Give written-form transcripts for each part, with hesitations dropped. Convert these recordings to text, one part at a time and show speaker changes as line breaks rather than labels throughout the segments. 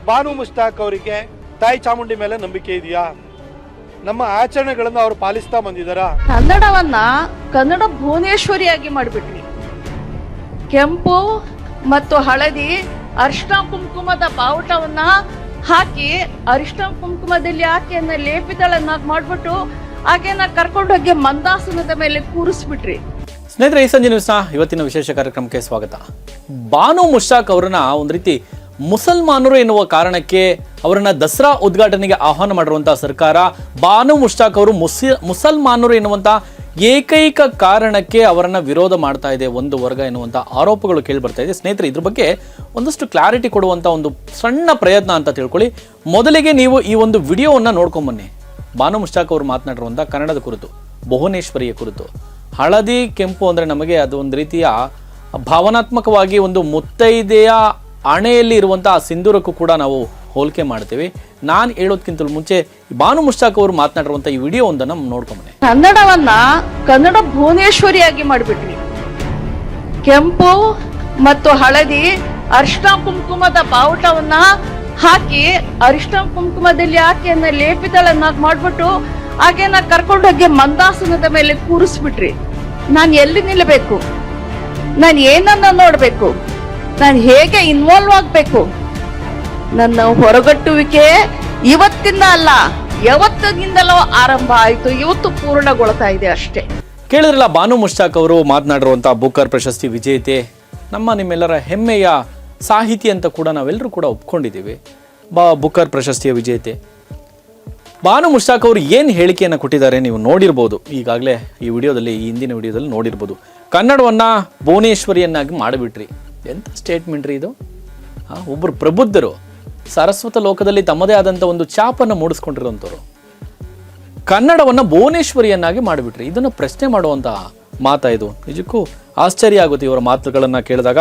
ಬಾನು ಮುಷ್ತಾಕ್ ಅವರಿಗೆ ತಾಯಿ ಚಾಮುಂಡಿ ಮೇಲೆ ನಂಬಿಕೆ ಇದೆಯಾ? ನಮ್ಮ ಆಚರಣೆಗಳನ್ನ ಅವರು ಪಾಲಿಸ್ತಾ ಬಂದಿದಾರ?
ಕನ್ನಡವನ್ನ ಕನ್ನಡ ಭುವನೇಶ್ವರಿಯಾಗಿ ಮಾಡಿಬಿಟ್ವಿ. ಕೆಂಪು ಮತ್ತು ಹಳದಿ ಅರಿಶಿನ ಕುಂಕುಮದ ಬಾವುಟವನ್ನ ಹಾಕಿ ಅರಿಶಿನ ಕುಂಕುಮದಲ್ಲಿ ಆಕೆಯನ್ನ ಲೇಪಿತಳನ್ನಾಗಿ ಮಾಡ್ಬಿಟ್ಟು ಆಕೆಯನ್ನ ಕರ್ಕೊಂಡೋಗಿ ಮಂದಾಸನದ ಮೇಲೆ ಕೂರಿಸ್ಬಿಟ್ರಿ.
ಸ್ನೇಹಿತರೆ, ಈ ಸಂಜೆ ನ್ಯೂಸ್ನ ಇವತ್ತಿನ ವಿಶೇಷ ಕಾರ್ಯಕ್ರಮಕ್ಕೆ ಸ್ವಾಗತ. ಬಾನು ಮುಷ್ತಾಕ್ ಅವರನ್ನ ಒಂದು ರೀತಿ ಮುಸಲ್ಮಾನರು ಎನ್ನುವ ಕಾರಣಕ್ಕೆ ಅವರನ್ನ ದಸರಾ ಉದ್ಘಾಟನೆಗೆ ಆಹ್ವಾನ ಮಾಡಿರುವಂತಹ ಸರ್ಕಾರ ಬಾನು ಮುಷ್ತಾಕ್ ಅವರು ಮುಸಲ್ಮಾನರು ಎನ್ನುವಂತ ಏಕೈಕ ಕಾರಣಕ್ಕೆ ಅವರನ್ನ ವಿರೋಧ ಮಾಡ್ತಾ ಇದೆ ಒಂದು ವರ್ಗ ಎನ್ನುವಂತ ಆರೋಪಗಳು ಕೇಳಿ ಬರ್ತಾ ಇದೆ. ಸ್ನೇಹಿತರೆ, ಇದ್ರ ಬಗ್ಗೆ ಒಂದಷ್ಟು ಕ್ಲಾರಿಟಿ ಕೊಡುವಂತ ಒಂದು ಸಣ್ಣ ಪ್ರಯತ್ನ ಅಂತ ತಿಳ್ಕೊಳ್ಳಿ. ಮೊದಲಿಗೆ ನೀವು ಈ ಒಂದು ವಿಡಿಯೋವನ್ನ ನೋಡ್ಕೊಂಬನ್ನಿ. ಬಾನು ಮುಷ್ತಾಕ್ ಅವರು ಮಾತನಾಡಿರುವಂತ ಕನ್ನಡದ ಕುರಿತು, ಭುವನೇಶ್ವರಿಯ ಕುರಿತು. ಹಳದಿ ಕೆಂಪು ಅಂದ್ರೆ ನಮಗೆ ಅದು ಒಂದು ರೀತಿಯ ಭಾವನಾತ್ಮಕವಾಗಿ ಒಂದು ಮುತ್ತೈದೆಯ ಹಣೆಯಲ್ಲಿ ಇರುವಂತಹ ಸಿಂಧೂರಕ್ಕೂ ಕೂಡ ನಾವು ಹೋಲಿಕೆ ಮಾಡ್ತೀವಿ. ನಾನು ಹೇಳೋದಕ್ಕಿಂತ ಮುಂಚೆ ಬಾನು ಮುಷ್ತಾಕ್ ಅವರು ಮಾತನಾಡಿರುವಂತಹ ಈ ವಿಡಿಯೋ ಒಂದನ್ನು ನೋಡ್ಕೊಂಬನ್ನಿ.
ಕನ್ನಡವನ್ನ ಕನ್ನಡ ಭುವನೇಶ್ವರಿಯಾಗಿ ಮಾಡಿಬಿಟ್ವಿ. ಕೆಂಪು ಮತ್ತು ಹಳದಿ ಅರಿಶಿನ ಕುಂಕುಮದ ಬಾವುಟವನ್ನ ಹಾಕಿ ಅರಿಶಿನ ಕುಂಕುಮದಲ್ಲಿ ಆಕೆಯನ್ನ ಲೇಪಿತಳನ್ನಾಗಿ ಮಾಡ್ಬಿಟ್ಟು ಆಕೆಯನ್ನ ಕರ್ಕೊಂಡೋಗಿ ಮಂದಾಸನದ ಮೇಲೆ ಕೂರಿಸ್ಬಿಟ್ರಿ. ನಾನು ಎಲ್ಲಿ ನಿಲ್ಲಬೇಕು? ನಾನು ಏನನ್ನ ನೋಡ್ಬೇಕು? ನಾನು ಹೇಗೆ ಇನ್ವಾಲ್ವ್ ಆಗ್ಬೇಕು? ನನ್ನ ಹೊರಗಟ್ಟುವಿಕೆ ಇವತ್ತಿಂದ ಅಲ್ಲ, ಯಾವತ್ತಿನಿಂದಲೋ ಆರಂಭ ಆಯ್ತು, ಇವತ್ತು ಪೂರ್ಣಗೊಳ್ತಾ ಇದೆ ಅಷ್ಟೇ.
ಕೇಳಿದ್ರಲ್ಲ, ಬಾನು ಮುಷ್ತಾಕ್ ಅವರು ಮಾತನಾಡಿರುವಂತಹ ಬುಕರ್ ಪ್ರಶಸ್ತಿ ವಿಜೇತೆ, ನಿಮ್ಮೆಲ್ಲರ ಹೆಮ್ಮೆಯ ಸಾಹಿತಿ ಅಂತ ಕೂಡ ನಾವೆಲ್ಲರೂ ಕೂಡ ಒಪ್ಕೊಂಡಿದ್ದೀವಿ. ಬುಕರ್ ಪ್ರಶಸ್ತಿಯ ವಿಜೇತೆ ಬಾನು ಮುಷ್ತಾಕ್ ಅವರು ಏನು ಹೇಳಿಕೆಯನ್ನು ಕೊಟ್ಟಿದ್ದಾರೆ ನೀವು ನೋಡಿರ್ಬೋದು. ಈಗಾಗಲೇ ಈ ವಿಡಿಯೋದಲ್ಲಿ, ಈ ಹಿಂದಿನ ವಿಡಿಯೋದಲ್ಲಿ ನೋಡಿರ್ಬೋದು. ಕನ್ನಡವನ್ನ ಭುವನೇಶ್ವರಿಯನ್ನಾಗಿ ಮಾಡಿಬಿಟ್ರಿ. ಎಂಥ ಸ್ಟೇಟ್ಮೆಂಟ್ ರೀ ಇದು! ಒಬ್ಬರು ಪ್ರಬುದ್ಧರು ಸರಸ್ವತ ಲೋಕದಲ್ಲಿ ತಮ್ಮದೇ ಆದಂಥ ಒಂದು ಛಾಪನ್ನು ಮೂಡಿಸ್ಕೊಂಡಿರುವಂಥವ್ರು ಕನ್ನಡವನ್ನ ಭುವನೇಶ್ವರಿಯನ್ನಾಗಿ ಮಾಡಿಬಿಟ್ರಿ. ಇದನ್ನು ಪ್ರಶ್ನೆ ಮಾಡುವಂತಹ ಮಾತಾ ಇದು? ನಿಜಕ್ಕೂ ಆಶ್ಚರ್ಯ ಆಗುತ್ತೆ ಇವರ ಮಾತುಗಳನ್ನು ಕೇಳಿದಾಗ.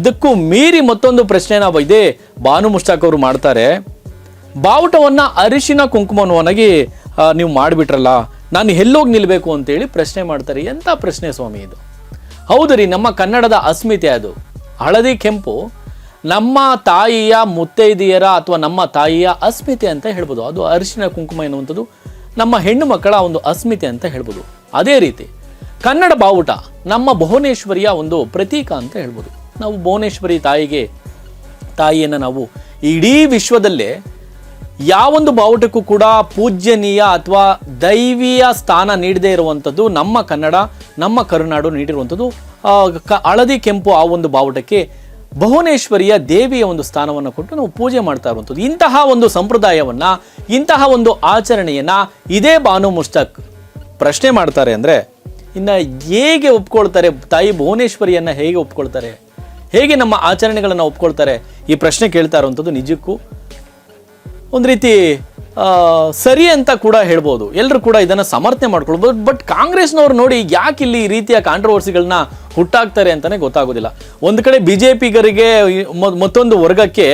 ಇದಕ್ಕೂ ಮೀರಿ ಮತ್ತೊಂದು ಪ್ರಶ್ನೆನ ಇದೇ ಬಾನು ಮುಷ್ತಾಕ್ ಅವರು ಮಾಡ್ತಾರೆ. ಬಾವುಟವನ್ನ ಅರಿಶಿನ ಕುಂಕುಮವನ್ನಾಗಿ ನೀವು ಮಾಡಿಬಿಟ್ರಲ್ಲ, ನಾನು ಎಲ್ಲೋಗಿ ನಿಲ್ಬೇಕು ಅಂತೇಳಿ ಪ್ರಶ್ನೆ ಮಾಡ್ತಾರೆ. ಎಂಥ ಪ್ರಶ್ನೆ ಸ್ವಾಮಿ ಇದು? ಹೌದು ರೀ, ನಮ್ಮ ಕನ್ನಡದ ಅಸ್ಮಿತೆ ಅದು. ಹಳದಿ ಕೆಂಪು ನಮ್ಮ ತಾಯಿಯ ಮುತ್ತೈದೆಯರ ಅಥವಾ ನಮ್ಮ ತಾಯಿಯ ಅಸ್ಮಿತೆ ಅಂತ ಹೇಳ್ಬೋದು. ಅದು ಅರಿಶಿನ ಕುಂಕುಮ ಎನ್ನುವಂಥದ್ದು ನಮ್ಮ ಹೆಣ್ಣು ಮಕ್ಕಳ ಒಂದು ಅಸ್ಮಿತೆ ಅಂತ ಹೇಳ್ಬೋದು. ಅದೇ ರೀತಿ ಕನ್ನಡ ಬಾವುಟ ನಮ್ಮ ಭುವನೇಶ್ವರಿಯ ಒಂದು ಪ್ರತೀಕ ಅಂತ ಹೇಳ್ಬೋದು. ನಾವು ಭುವನೇಶ್ವರಿ ತಾಯಿಯನ್ನು ನಾವು ಇಡೀ ವಿಶ್ವದಲ್ಲೇ ಯಾವೊಂದು ಬಾವುಟಕ್ಕೂ ಕೂಡ ಪೂಜ್ಯನೀಯ ಅಥವಾ ದೈವೀಯ ಸ್ಥಾನ ನೀಡದೇ ಇರುವಂಥದ್ದು ನಮ್ಮ ಕನ್ನಡ, ನಮ್ಮ ಕರುನಾಡು ನೀಡಿರುವಂಥದ್ದು. ಹಳದಿ ಕೆಂಪು ಆ ಒಂದು ಬಾವುಟಕ್ಕೆ ಭುವನೇಶ್ವರಿಯ ದೇವಿಯ ಒಂದು ಸ್ಥಾನವನ್ನು ಕೊಟ್ಟು ನಾವು ಪೂಜೆ ಮಾಡ್ತಾ ಇರುವಂಥದ್ದು. ಇಂತಹ ಒಂದು ಸಂಪ್ರದಾಯವನ್ನ, ಇಂತಹ ಒಂದು ಆಚರಣೆಯನ್ನ ಇದೇ ಬಾನು ಮುಷ್ತಾಕ್ ಪ್ರಶ್ನೆ ಮಾಡ್ತಾರೆ ಅಂದರೆ ಇನ್ನು ಹೇಗೆ ಒಪ್ಕೊಳ್ತಾರೆ? ತಾಯಿ ಭುವನೇಶ್ವರಿಯನ್ನ ಹೇಗೆ ಒಪ್ಕೊಳ್ತಾರೆ? ಹೇಗೆ ನಮ್ಮ ಆಚರಣೆಗಳನ್ನು ಒಪ್ಕೊಳ್ತಾರೆ? ಈ ಪ್ರಶ್ನೆ ಕೇಳ್ತಾ ಇರುವಂಥದ್ದು ನಿಜಕ್ಕೂ ಒಂದು ರೀತಿ ಸರಿ ಅಂತ ಕೂಡ ಹೇಳ್ಬೋದು. ಎಲ್ಲರೂ ಕೂಡ ಇದನ್ನು ಸಮರ್ಥನೆ ಮಾಡ್ಕೊಳ್ಬೋದು. ಬಟ್ ಕಾಂಗ್ರೆಸ್ನವ್ರು ನೋಡಿ ಯಾಕೆ ಇಲ್ಲಿ ಈ ರೀತಿಯ ಕಾಂಟ್ರವರ್ಸಿಗಳನ್ನ ಹುಟ್ಟಾಕ್ತಾರೆ ಅಂತಲೇ ಗೊತ್ತಾಗೋದಿಲ್ಲ. ಒಂದು ಕಡೆ BJPಗರಿಗೆ ಮತ್ತೊಂದು ವರ್ಗಕ್ಕೆ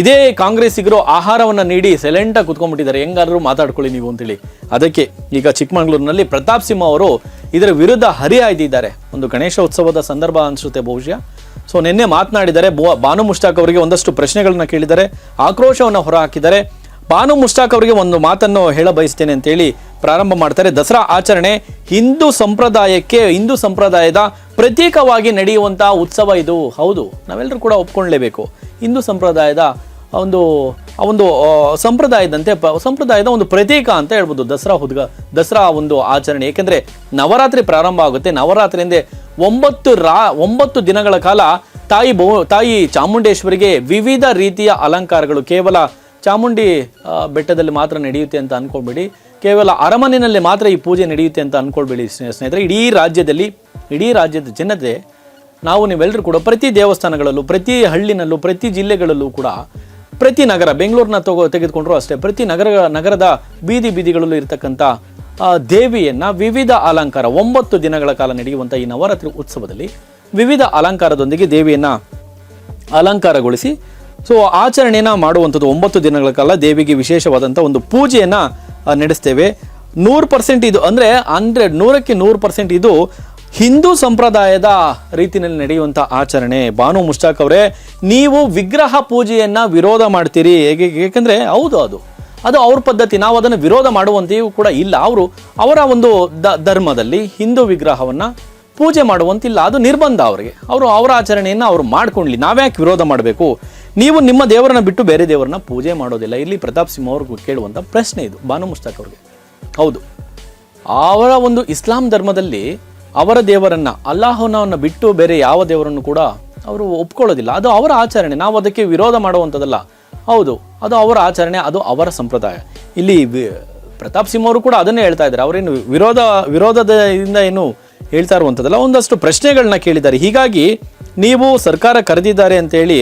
ಇದೇ ಕಾಂಗ್ರೆಸ್ಸಿಗರು ಆಹಾರವನ್ನು ನೀಡಿ ಸೈಲೆಂಟಾಗಿ ಕುತ್ಕೊಂಡ್ಬಿಟ್ಟಿದ್ದಾರೆ. ಹೆಂಗಾದ್ರೂ ಮಾತಾಡ್ಕೊಳ್ಳಿ ನೀವು ಅಂತೇಳಿ. ಅದಕ್ಕೆ ಈಗ ಚಿಕ್ಕಮಗಳೂರಿನಲ್ಲಿ ಪ್ರತಾಪ್ ಸಿಂಹ ಅವರು ಇದರ ವಿರುದ್ಧ ಹರಿಹಾಯ್ದಿದ್ದಾರೆ. ಒಂದು ಗಣೇಶೋತ್ಸವದ ಸಂದರ್ಭ ಅನಿಸುತ್ತೆ ಬಹುಶಃ. ಸೊ ನಿನ್ನೆ ಮಾತನಾಡಿದ್ದಾರೆ. ಬಾನು ಮುಷ್ತಾಕ್ ಅವರಿಗೆ ಒಂದಷ್ಟು ಪ್ರಶ್ನೆಗಳನ್ನ ಕೇಳಿದ್ದಾರೆ, ಆಕ್ರೋಶವನ್ನು ಹೊರಹಾಕಿದ್ದಾರೆ. ಬಾನು ಮುಷ್ತಾಕ್ ಅವರಿಗೆ ಒಂದು ಮಾತನ್ನು ಹೇಳ ಬಯಸ್ತೇನೆ ಅಂತೇಳಿ ಪ್ರಾರಂಭ ಮಾಡ್ತಾರೆ. ದಸರಾ ಆಚರಣೆ ಹಿಂದೂ ಸಂಪ್ರದಾಯದ ಪ್ರತೀಕವಾಗಿ ನಡೆಯುವಂತಹ ಉತ್ಸವ ಇದು. ಹೌದು, ನಾವೆಲ್ಲರೂ ಕೂಡ ಒಪ್ಕೊಳ್ಳೇಬೇಕು. ಹಿಂದೂ ಸಂಪ್ರದಾಯದ ಒಂದು ಸಂಪ್ರದಾಯದ ಒಂದು ಪ್ರತೀಕ ಅಂತ ಹೇಳ್ಬೋದು ದಸರಾ ಒಂದು ಆಚರಣೆ. ಏಕೆಂದ್ರೆ ನವರಾತ್ರಿ ಪ್ರಾರಂಭ ಆಗುತ್ತೆ. ನವರಾತ್ರಿಯಿಂದ 9 ದಿನಗಳ ಕಾಲ ತಾಯಿ ಚಾಮುಂಡೇಶ್ವರಿಗೆ ವಿವಿಧ ರೀತಿಯ ಅಲಂಕಾರಗಳು ಕೇವಲ ಚಾಮುಂಡಿ ಬೆಟ್ಟದಲ್ಲಿ ಮಾತ್ರ ನಡೆಯುತ್ತೆ ಅಂತ ಅನ್ಕೊಳ್ಬೇಡಿ. ಕೇವಲ ಅರಮನೆಯಲ್ಲಿ ಮಾತ್ರ ಈ ಪೂಜೆ ನಡೆಯುತ್ತೆ ಅಂತ ಅನ್ಕೊಳ್ಬೇಡಿ ಸ್ನೇಹಿತರೆ. ಇಡೀ ರಾಜ್ಯದ ಜನತೆ, ನೀವೆಲ್ಲರೂ ಕೂಡ ಪ್ರತಿ ದೇವಸ್ಥಾನಗಳಲ್ಲೂ, ಪ್ರತಿ ಹಳ್ಳಿನಲ್ಲೂ, ಪ್ರತಿ ಜಿಲ್ಲೆಗಳಲ್ಲೂ ಕೂಡ, ಪ್ರತಿ ನಗರ, ಬೆಂಗಳೂರನ್ನ ತೆಗೆದುಕೊಂಡ್ರು ಅಷ್ಟೇ, ಪ್ರತಿ ನಗರದ ಬೀದಿಗಳಲ್ಲೂ ಇರತಕ್ಕಂಥ ದೇವಿಯನ್ನ ವಿವಿಧ ಅಲಂಕಾರ 9 ದಿನಗಳ ಕಾಲ ನಡೆಯುವಂಥ ಈ ನವರಾತ್ರಿ ಉತ್ಸವದಲ್ಲಿ ವಿವಿಧ ಅಲಂಕಾರದೊಂದಿಗೆ ದೇವಿಯನ್ನ ಅಲಂಕಾರಗೊಳಿಸಿ ಆಚರಣೆಯನ್ನ ಮಾಡುವಂಥದ್ದು. 9 ದಿನಗಳ ಕಾಲ ದೇವಿಗೆ ವಿಶೇಷವಾದಂಥ ಒಂದು ಪೂಜೆಯನ್ನ ನಡೆಸ್ತೇವೆ. 100% ಇದು ಅಂದರೆ 100% ಇದು ಹಿಂದೂ ಸಂಪ್ರದಾಯದ ರೀತಿಯಲ್ಲಿ ನಡೆಯುವಂಥ ಆಚರಣೆ. ಬಾನು ಮುಷ್ತಾಕ್ ಅವರೇ, ನೀವು ವಿಗ್ರಹ ಪೂಜೆಯನ್ನು ವಿರೋಧ ಮಾಡ್ತೀರಿ. ಏಕೆಂದರೆ ಹೌದು, ಅದು ಅವ್ರ ಪದ್ಧತಿ, ನಾವು ಅದನ್ನು ವಿರೋಧ ಮಾಡುವಂತೆಯೂ ಕೂಡ ಇಲ್ಲ. ಅವರ ಒಂದು ಧರ್ಮದಲ್ಲಿ ಹಿಂದೂ ವಿಗ್ರಹವನ್ನು ಪೂಜೆ ಮಾಡುವಂತಿಲ್ಲ, ಅದು ನಿರ್ಬಂಧ ಅವರಿಗೆ. ಅವರ ಆಚರಣೆಯನ್ನು ಅವರು ಮಾಡ್ಕೊಳ್ಳಿ, ನಾವ್ಯಾಕೆ ವಿರೋಧ ಮಾಡಬೇಕು? ನೀವು ನಿಮ್ಮ ದೇವರನ್ನ ಬಿಟ್ಟು ಬೇರೆ ದೇವರನ್ನ ಪೂಜೆ ಮಾಡೋದಿಲ್ಲ. ಇಲ್ಲಿ ಪ್ರತಾಪ್ ಸಿಂಹ ಅವ್ರಿಗೂ ಕೇಳುವಂಥ ಪ್ರಶ್ನೆ ಇದು, ಬಾನು ಮುಷ್ತಾಕ್ ಅವ್ರಿಗೆ. ಹೌದು, ಅವರ ಒಂದು ಇಸ್ಲಾಂ ಧರ್ಮದಲ್ಲಿ ಅವರ ದೇವರನ್ನ, ಅಲ್ಲಾಹನವನ್ನು ಬಿಟ್ಟು ಬೇರೆ ಯಾವ ದೇವರನ್ನು ಕೂಡ ಅವರು ಒಪ್ಕೊಳ್ಳೋದಿಲ್ಲ. ಅದು ಅವರ ಆಚರಣೆ, ನಾವು ಅದಕ್ಕೆ ವಿರೋಧ ಮಾಡುವಂಥದ್ದಲ್ಲ. ಹೌದು, ಅದು ಅವರ ಆಚರಣೆ, ಅದು ಅವರ ಸಂಪ್ರದಾಯ. ಇಲ್ಲಿ ಪ್ರತಾಪ್ ಸಿಂಹ ಅವರು ಕೂಡ ಅದನ್ನೇ ಹೇಳ್ತಾ ಇದ್ದಾರೆ. ಅವರೇನು ವಿರೋಧದಿಂದ ಏನು ಹೇಳ್ತಾ ಇರುವಂಥದ್ದಲ್ಲ, ಒಂದಷ್ಟು ಪ್ರಶ್ನೆಗಳನ್ನ ಕೇಳಿದ್ದಾರೆ. ಹೀಗಾಗಿ ನೀವು ಸರ್ಕಾರ ಕರೆದಿದ್ದಾರೆ ಅಂತೇಳಿ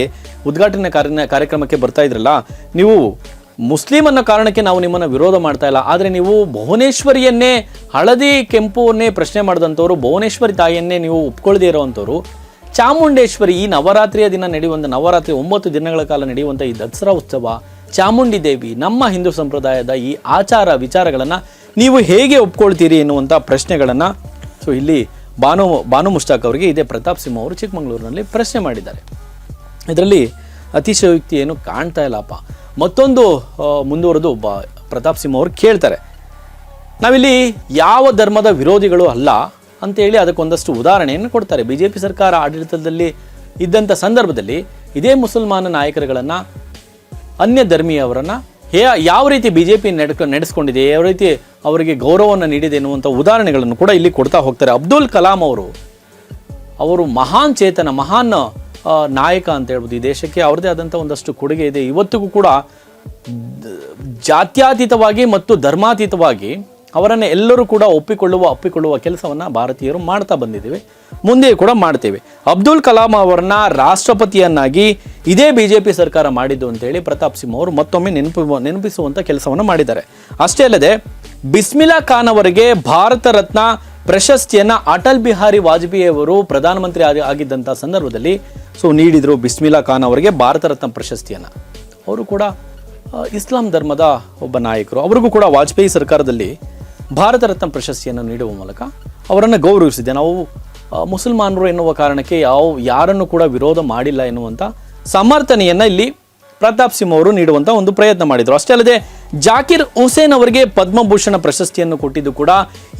ಉದ್ಘಾಟನೆ ಕಾರ್ಯಕ್ರಮಕ್ಕೆ ಬರ್ತಾ ಇದ್ರಲ್ಲ, ನೀವು ಮುಸ್ಲಿಂ ಅನ್ನೋ ಕಾರಣಕ್ಕೆ ನಾವು ನಿಮ್ಮನ್ನು ವಿರೋಧ ಮಾಡ್ತಾ ಇಲ್ಲ. ಆದರೆ ನೀವು ಭುವನೇಶ್ವರಿಯನ್ನೇ, ಹಳದಿ ಕೆಂಪುವನ್ನೇ ಪ್ರಶ್ನೆ ಮಾಡಿದಂಥವ್ರು, ಭುವನೇಶ್ವರಿ ತಾಯಿಯನ್ನೇ ನೀವು ಒಪ್ಕೊಳ್ಳದೇ ಇರೋವಂಥವ್ರು, ಚಾಮುಂಡೇಶ್ವರಿ ಈ ನವರಾತ್ರಿಯ ದಿನ ನಡೆಯುವಂಥ, ನವರಾತ್ರಿ 9 ದಿನಗಳ ಕಾಲ ನಡೆಯುವಂಥ ಈ ದಸರಾ ಉತ್ಸವ, ಚಾಮುಂಡಿ ದೇವಿ, ನಮ್ಮ ಹಿಂದೂ ಸಂಪ್ರದಾಯದ ಈ ಆಚಾರ ವಿಚಾರಗಳನ್ನು ನೀವು ಹೇಗೆ ಒಪ್ಕೊಳ್ತೀರಿ ಎನ್ನುವಂಥ ಪ್ರಶ್ನೆಗಳನ್ನು ಇಲ್ಲಿ ಬಾನು ಮುಷ್ತಾಕ್ ಅವರಿಗೆ ಇದೇ ಪ್ರತಾಪ್ ಸಿಂಹ ಅವರು ಚಿಕ್ಕಮಗಳೂರಿನಲ್ಲಿ ಪ್ರಶ್ನೆ ಮಾಡಿದ್ದಾರೆ. ಇದರಲ್ಲಿ ಅತಿಶಯೋಕ್ತಿ ಏನು ಕಾಣ್ತಾ ಇಲ್ಲಪ್ಪ. ಮತ್ತೊಂದು ಮುಂದುವರೆದು ಪ್ರತಾಪ್ ಸಿಂಹ ಅವರು ಕೇಳ್ತಾರೆ, ನಾವಿಲ್ಲಿ ಯಾವ ಧರ್ಮದ ವಿರೋಧಿಗಳು ಅಲ್ಲ ಅಂತೇಳಿ ಅದಕ್ಕೊಂದಷ್ಟು ಉದಾಹರಣೆಯನ್ನು ಕೊಡ್ತಾರೆ. BJP ಸರ್ಕಾರ ಆಡಳಿತದಲ್ಲಿ ಇದ್ದಂಥ ಸಂದರ್ಭದಲ್ಲಿ ಇದೇ ಮುಸಲ್ಮಾನ ನಾಯಕರುಗಳನ್ನು, ಅನ್ಯ ಧರ್ಮೀಯವರನ್ನು ಯಾವ ರೀತಿ BJP ನಡೆಸ್ಕೊಂಡಿದೆ, ಯಾವ ರೀತಿ ಅವರಿಗೆ ಗೌರವವನ್ನು ನೀಡಿದೆ ಎನ್ನುವಂಥ ಉದಾಹರಣೆಗಳನ್ನು ಕೂಡ ಇಲ್ಲಿ ಕೊಡ್ತಾ ಹೋಗ್ತಾರೆ. ಅಬ್ದುಲ್ ಕಲಾಂ ಅವರು ಮಹಾನ್ ಚೇತನ, ಮಹಾನ್ ನಾಯಕ ಅಂತ ಹೇಳ್ಬೋದು. ಈ ದೇಶಕ್ಕೆ ಅವ್ರದ್ದೇ ಆದಂಥ ಒಂದಷ್ಟು ಕೊಡುಗೆ ಇದೆ. ಇವತ್ತಿಗೂ ಕೂಡ ಜಾತ್ಯತೀತವಾಗಿ ಮತ್ತು ಧರ್ಮಾತೀತವಾಗಿ ಅವರನ್ನು ಎಲ್ಲರೂ ಕೂಡ ಒಪ್ಪಿಕೊಳ್ಳುವ ಕೆಲಸವನ್ನು ಭಾರತೀಯರು ಮಾಡ್ತಾ ಬಂದಿದ್ದೇವೆ, ಮುಂದೆ ಕೂಡ ಮಾಡ್ತೇವೆ. ಅಬ್ದುಲ್ ಕಲಾಂ ಅವರನ್ನ ರಾಷ್ಟ್ರಪತಿಯನ್ನಾಗಿ ಇದೇ BJP ಸರ್ಕಾರ ಮಾಡಿದ್ದು ಅಂತೇಳಿ ಪ್ರತಾಪ್ ಸಿಂಹ ಅವರು ಮತ್ತೊಮ್ಮೆ ನೆನಪಿಸುವಂಥ ಕೆಲಸವನ್ನು ಮಾಡಿದ್ದಾರೆ. ಅಷ್ಟೇ ಅಲ್ಲದೆ ಬಿಸ್ಮಿಲ್ಲಾ ಖಾನ್ ಅವರಿಗೆ ಭಾರತ ರತ್ನ ಪ್ರಶಸ್ತಿಯನ್ನು ಅಟಲ್ ಬಿಹಾರಿ ವಾಜಪೇಯಿ ಅವರು ಪ್ರಧಾನಮಂತ್ರಿ ಆಗಿದ್ದಂಥ ಸಂದರ್ಭದಲ್ಲಿ ನೀಡಿದರು. ಬಿಸ್ಮಿಲ್ಲಾ ಖಾನ್ ಅವರಿಗೆ ಭಾರತ ರತ್ನ ಪ್ರಶಸ್ತಿಯನ್ನು. ಅವರು ಕೂಡ ಇಸ್ಲಾಂ ಧರ್ಮದ ಒಬ್ಬ ನಾಯಕರು. ಅವರಿಗೂ ಕೂಡ ವಾಜಪೇಯಿ ಸರ್ಕಾರದಲ್ಲಿ ಭಾರತ ರತ್ನ ಪ್ರಶಸ್ತಿಯನ್ನು ನೀಡುವ ಮೂಲಕ ಅವರನ್ನು ಗೌರವಿಸಿದೆ. ನಾವು ಮುಸಲ್ಮಾನರು ಎನ್ನುವ ಕಾರಣಕ್ಕೆ ಯಾರನ್ನು ಕೂಡ ವಿರೋಧ ಮಾಡಿಲ್ಲ ಎನ್ನುವಂಥ ಸಮರ್ಥನೆಯನ್ನು ಇಲ್ಲಿ ಪ್ರತಾಪ್ ಸಿಂಹ ಅವರು ನೀಡುವಂಥ ಒಂದು ಪ್ರಯತ್ನ ಮಾಡಿದರು. ಅಷ್ಟೇ ಅಲ್ಲದೆ ಜಾಕಿರ್ ಹುಸೇನ್ ಅವರಿಗೆ ಪದ್ಮಭೂಷಣ ಪ್ರಶಸ್ತಿಯನ್ನು ಕೊಟ್ಟಿದ್ದು ಕೂಡ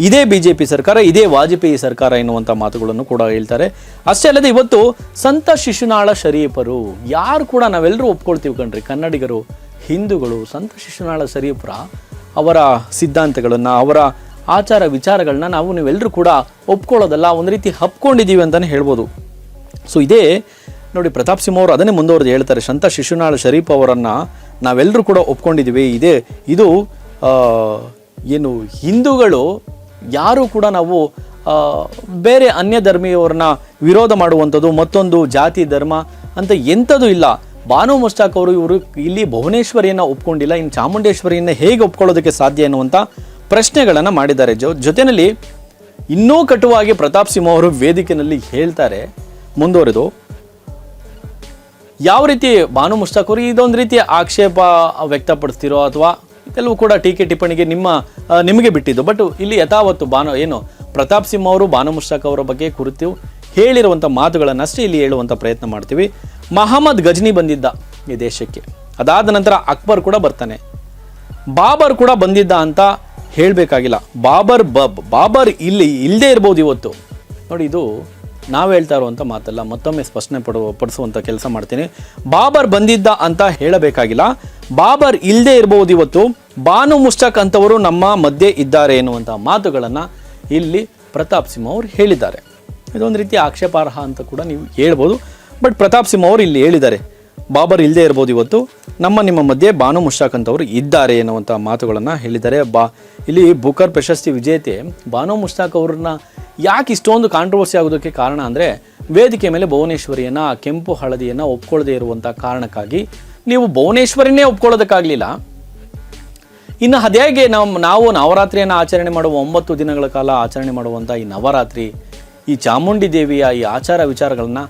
ಇದೇ BJP ಸರ್ಕಾರ, ಇದೇ ವಾಜಪೇಯಿ ಸರ್ಕಾರ ಎನ್ನುವಂಥ ಮಾತುಗಳನ್ನು ಕೂಡ ಹೇಳ್ತಾರೆ. ಅಷ್ಟೇ ಅಲ್ಲದೆ ಇವತ್ತು ಸಂತ ಶಿಶುನಾಳ ಶರೀಫರು, ಯಾರು ಕೂಡ ನಾವೆಲ್ಲರೂ ಒಪ್ಕೊಳ್ತೀವಿ ಕಣ್ರಿ, ಕನ್ನಡಿಗರು, ಹಿಂದೂಗಳು, ಸಂತ ಶಿಶುನಾಳ ಶರೀಫರ ಅವರ ಸಿದ್ಧಾಂತಗಳನ್ನು, ಅವರ ಆಚಾರ ವಿಚಾರಗಳನ್ನ ನೀವೆಲ್ಲರೂ ಕೂಡ ಒಪ್ಕೊಳ್ಳೋದಲ್ಲ, ಒಂದು ರೀತಿ ಹಪ್ಕೊಂಡಿದ್ದೀವಿ ಅಂತಲೇ ಹೇಳ್ಬೋದು. ಇದೇ ನೋಡಿ, ಪ್ರತಾಪ್ ಸಿಂಹ ಅವರು ಅದನ್ನೇ ಮುಂದುವರೆದು ಹೇಳ್ತಾರೆ. ಸಂತ ಶಿಶುನಾಳ ಶರೀಫ್ ಅವರನ್ನು ನಾವೆಲ್ಲರೂ ಕೂಡ ಒಪ್ಕೊಂಡಿದ್ದೀವಿ. ಇದು ಏನು ಹಿಂದೂಗಳು ಯಾರೂ ಕೂಡ ನಾವು ಬೇರೆ ಅನ್ಯ ಧರ್ಮೀಯವರನ್ನ ವಿರೋಧ ಮಾಡುವಂಥದ್ದು, ಮತ್ತೊಂದು ಜಾತಿ ಧರ್ಮ ಅಂತ ಎಂಥದ್ದು ಇಲ್ಲ. ಬಾನು ಮುಷ್ತಾಕ್ ಅವರು ಇಲ್ಲಿ ಭುವನೇಶ್ವರಿಯನ್ನು ಒಪ್ಕೊಂಡಿಲ್ಲ, ಇನ್ನು ಚಾಮುಂಡೇಶ್ವರಿಯನ್ನು ಹೇಗೆ ಒಪ್ಕೊಳ್ಳೋದಕ್ಕೆ ಸಾಧ್ಯ ಎನ್ನುವಂಥ ಪ್ರಶ್ನೆಗಳನ್ನು ಮಾಡಿದ್ದಾರೆ. ಜೊತೆಯಲ್ಲಿ ಇನ್ನೂ ಕಟುವಾಗಿ ಪ್ರತಾಪ್ ಸಿಂಹ ಅವರು ವೇದಿಕೆಯಲ್ಲಿ ಹೇಳ್ತಾರೆ, ಮುಂದುವರೆದು ಯಾವ ರೀತಿ ಬಾನು ಮುಷ್ತಾಕ್ ಅವರು ಇದೊಂದು ರೀತಿಯ ಆಕ್ಷೇಪ ವ್ಯಕ್ತಪಡಿಸ್ತಿರೋ ಅಥವಾ ಕೆಲವು ಕೂಡ ಟೀಕೆ ಟಿಪ್ಪಣಿಗೆ ನಿಮಗೆ ಬಿಟ್ಟಿದ್ದು. ಬಟ್ ಇಲ್ಲಿ ಯಥಾವತ್ತು ಪ್ರತಾಪ್ ಸಿಂಹ ಅವರು ಬಾನು ಮುಷ್ತಾಕ್ ಅವರ ಬಗ್ಗೆ ಕುರಿತು ಹೇಳಿರುವಂಥ ಮಾತುಗಳನ್ನಷ್ಟೇ ಇಲ್ಲಿ ಹೇಳುವಂಥ ಪ್ರಯತ್ನ ಮಾಡ್ತೀವಿ. ಮಹಮ್ಮದ್ ಗಜ್ನಿ ಬಂದಿದ್ದ ಈ ದೇಶಕ್ಕೆ, ಅದಾದ ನಂತರ ಅಕ್ಬರ್ ಕೂಡ ಬರ್ತಾನೆ, ಬಾಬರ್ ಕೂಡ ಬಂದಿದ್ದ ಅಂತ ಹೇಳಬೇಕಾಗಿಲ್ಲ. ಬಾಬರ್ ಇಲ್ಲದೆ ಇರ್ಬೋದು ಇವತ್ತು. ನೋಡಿ, ಇದು ನಾವು ಹೇಳ್ತಾ ಇರುವಂಥ ಮಾತಲ್ಲ, ಮತ್ತೊಮ್ಮೆ ಸ್ಪಷ್ಟನೆ ಪಡಿಸುವಂಥ ಕೆಲಸ ಮಾಡ್ತೀನಿ. ಬಾಬರ್ ಬಂದಿದ್ದ ಅಂತ ಹೇಳಬೇಕಾಗಿಲ್ಲ, ಬಾಬರ್ ಇಲ್ಲದೆ ಇರ್ಬೋದು ಇವತ್ತು, ಬಾನು ಮುಷ್ತಾಕ್ ಅಂತವರು ನಮ್ಮ ಮಧ್ಯೆ ಇದ್ದಾರೆ ಎನ್ನುವಂಥ ಮಾತುಗಳನ್ನು ಇಲ್ಲಿ ಪ್ರತಾಪ್ ಸಿಂಹ ಅವರು ಹೇಳಿದ್ದಾರೆ. ಇದೊಂದು ರೀತಿ ಆಕ್ಷೇಪಾರ್ಹ ಅಂತ ಕೂಡ ನೀವು ಹೇಳ್ಬೋದು. ಬಟ್ ಪ್ರತಾಪ್ ಸಿಂಹ ಅವರು ಇಲ್ಲಿ ಹೇಳಿದ್ದಾರೆ, ಬಾಬರ್ ಇಲ್ಲದೆ ಇರ್ಬೋದು ಇವತ್ತು, ನಿಮ್ಮ ಮಧ್ಯೆ ಬಾನು ಮುಷ್ತಾಕ್ ಅಂತವರು ಇದ್ದಾರೆ ಎನ್ನುವಂಥ ಮಾತುಗಳನ್ನು ಹೇಳಿದ್ದಾರೆ. ಇಲ್ಲಿ ಬುಕರ್ ಪ್ರಶಸ್ತಿ ವಿಜೇತೆ ಬಾನು ಮುಷ್ತಾಕ್ ಅವ್ರನ್ನ ಯಾಕೆ ಇಷ್ಟೊಂದು ಕಾಂಟ್ರವರ್ಸಿ ಆಗೋದಕ್ಕೆ ಕಾರಣ ಅಂದರೆ, ವೇದಿಕೆ ಮೇಲೆ ಭುವನೇಶ್ವರಿಯನ್ನು, ಕೆಂಪು ಹಳದಿಯನ್ನು ಒಪ್ಕೊಳ್ಳದೆ ಇರುವಂಥ ಕಾರಣಕ್ಕಾಗಿ ನೀವು ಭುವನೇಶ್ವರಿನೇ ಒಪ್ಕೊಳ್ಳೋದಕ್ಕಾಗಲಿಲ್ಲ. ಇನ್ನು ಅದೇಗೆ ನಾವು ನವರಾತ್ರಿಯನ್ನು ಆಚರಣೆ ಮಾಡುವ 9 ದಿನಗಳ ಕಾಲ ಆಚರಣೆ ಮಾಡುವಂಥ ಈ ನವರಾತ್ರಿ, ಈ ಚಾಮುಂಡಿ ದೇವಿಯ ಈ ಆಚಾರ ವಿಚಾರಗಳನ್ನು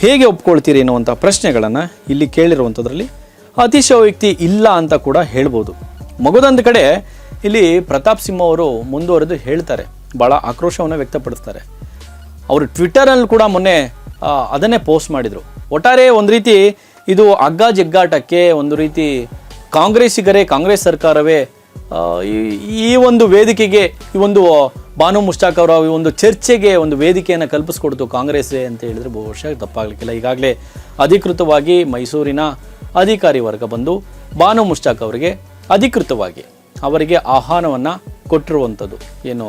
ಹೇಗೆ ಒಪ್ಕೊಳ್ತೀರಿ ಎನ್ನುವಂಥ ಪ್ರಶ್ನೆಗಳನ್ನು ಇಲ್ಲಿ ಕೇಳಿರುವಂಥದ್ರಲ್ಲಿ ಅತಿಶಯೋಕ್ತಿ ಇಲ್ಲ ಅಂತ ಕೂಡ ಹೇಳ್ಬೋದು. ಮಗದೊಂದು ಕಡೆ ಇಲ್ಲಿ ಪ್ರತಾಪ್ ಸಿಂಹ ಅವರು ಮುಂದುವರೆದು ಹೇಳ್ತಾರೆ, ಭಾಳ ಆಕ್ರೋಶವನ್ನು ವ್ಯಕ್ತಪಡಿಸ್ತಾರೆ. ಅವರು ಟ್ವಿಟ್ಟರಲ್ಲಿ ಕೂಡ ಮೊನ್ನೆ ಅದನ್ನೇ ಪೋಸ್ಟ್ ಮಾಡಿದರು. ಒಟ್ಟಾರೆ ಒಂದು ರೀತಿ ಇದು ಹಗ್ಗ ಜಗ್ಗಾಟಕ್ಕೆ ಒಂದು ರೀತಿ ಕಾಂಗ್ರೆಸ್ಸಿಗರೇ, ಕಾಂಗ್ರೆಸ್ ಸರ್ಕಾರವೇ ಈ ಒಂದು ವೇದಿಕೆಗೆ, ಈ ಒಂದು ಬಾನು ಮುಷ್ತಾಕ್ ಅವರ ಈ ಒಂದು ಚರ್ಚೆಗೆ ಒಂದು ವೇದಿಕೆಯನ್ನು ಕಲ್ಪಿಸ್ಕೊಡ್ತು ಕಾಂಗ್ರೆಸ್ಸೇ ಅಂತ ಹೇಳಿದ್ರೆ ಬಹುಶಃ ತಪ್ಪಾಗಲಿಕ್ಕಿಲ್ಲ. ಈಗಾಗಲೇ ಅಧಿಕೃತವಾಗಿ ಮೈಸೂರಿನ ಅಧಿಕಾರಿ ವರ್ಗ ಬಂದು ಬಾನು ಮುಷ್ತಾಕ್ ಅವರಿಗೆ ಅಧಿಕೃತವಾಗಿ ಅವರಿಗೆ ಆಹ್ವಾನವನ್ನು ಕೊಟ್ಟಿರುವಂಥದ್ದು, ಏನು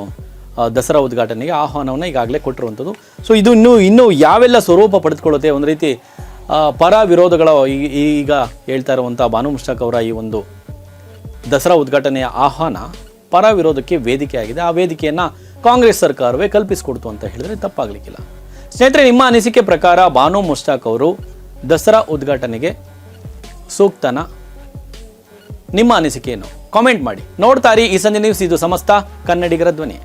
ದಸರಾ ಉದ್ಘಾಟನೆಗೆ ಆಹ್ವಾನವನ್ನು ಈಗಾಗಲೇ ಕೊಟ್ಟಿರುವಂಥದ್ದು. ಸೊ ಇದು ಇನ್ನೂ ಯಾವೆಲ್ಲ ಸ್ವರೂಪ ಪಡೆದುಕೊಳ್ಳುತ್ತೆ, ಒಂದು ರೀತಿ ಪರ ವಿರೋಧಗಳ ಈಗ ಹೇಳ್ತಾ ಇರುವಂಥ ಬಾನು ಮುಷ್ತಾಕ್ ಅವರ ಈ ಒಂದು ದಸರಾ ಉದ್ಘಾಟನೆಯ ಆಹ್ವಾನ ಪರ ವಿರೋಧಕ್ಕೆ ವೇದಿಕೆ ಆಗಿದೆ. ಆ ವೇದಿಕೆಯನ್ನು ಕಾಂಗ್ರೆಸ್ ಸರ್ಕಾರವೇ ಕಲ್ಪಿಸಿಕೊಡ್ತು ಅಂತ ಹೇಳಿದ್ರೆ ತಪ್ಪಾಗಲಿಕ್ಕಿಲ್ಲ. ಸ್ನೇಹಿತರೆ, ನಿಮ್ಮ ಅನಿಸಿಕೆ ಪ್ರಕಾರ ಬಾನು ಮುಷ್ತಾಕ್ ಅವರು ದಸರಾ ಉದ್ಘಾಟನೆಗೆ ಸೂಕ್ತನಾ? ನಿಮ್ಮ ಅನಿಸಿಕೆ ಏನು? ಕಾಮೆಂಟ್ ಮಾಡಿ. ನೋಡ್ತಾರಿ ಈ ಸಂಜೆ ನ್ಯೂಸ್, ಇದು ಸಮಸ್ತ ಕನ್ನಡಿಗರ ಧ್ವನಿ.